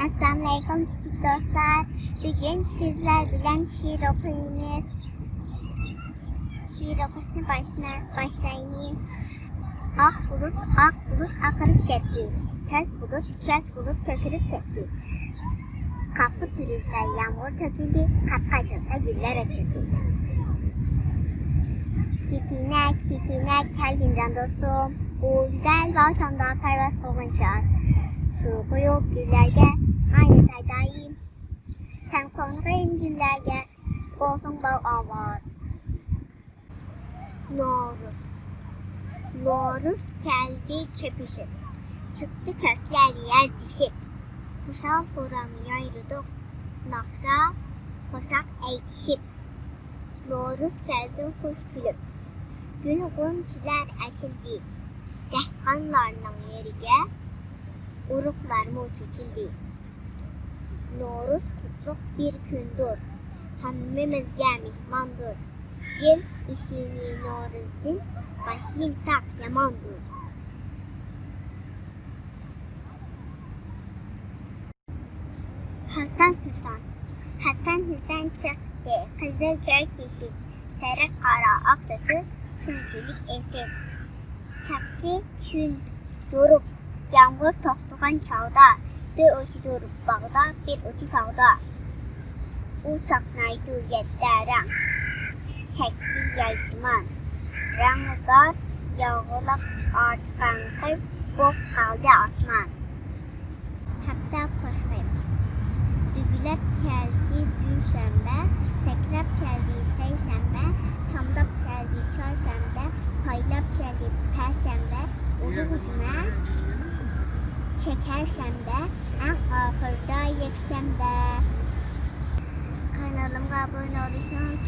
Assalamualaikum küçük dostlar. Bugün sizler bilen şiir okuyunuz. Şiir okuşuna başlayın. Ak bulut akarıp gitti. Kök bulut tökürüp gitti. Kapı türülse yağmur töküldü. Kapı açılsa güller açıldı. Kipine geldin can dostum. Bu güzel balçamda pervaz kılınçlar. Su koyup güllerge aynı taydayım. Sen konrayım güllerge olsun bal avad. Noruz geldi çepişip. Çıktı kökler yer dişip. Kuşal kuramı yürüdük. Nakşa koşak eğitişip. Noruz geldi kuş külüp. Gül gonçiler açıldı. Dehqanlarının yerige uruklar mı çeçildi. Noruz kutluk bir gündür. Hemmimizge mihmandır. Yıl işini Noruzdin başlayırsak yamandır. Hasan Hüseyin çıktı. Kızılköy kişi. Sarı kara aksası küncülük esir. Çaktı kün yorup yağmur tohtuğan çağda. Bir ucu durup bağda, bir ucu tağda. Uçak naydu yedderem. Şekli yaysıman. Ranglar yağılap artıkan kız. Bok kaldı asman. Hatta koşmayım. Dügülep geldi düşembe. Sekrep geldi seyşembe. Çamdap geldi çarşembe. Paylap geldi perşembe. Ulu ucuna şekerşembe. En ahırda yekşembe. Kanalıma abone olursanız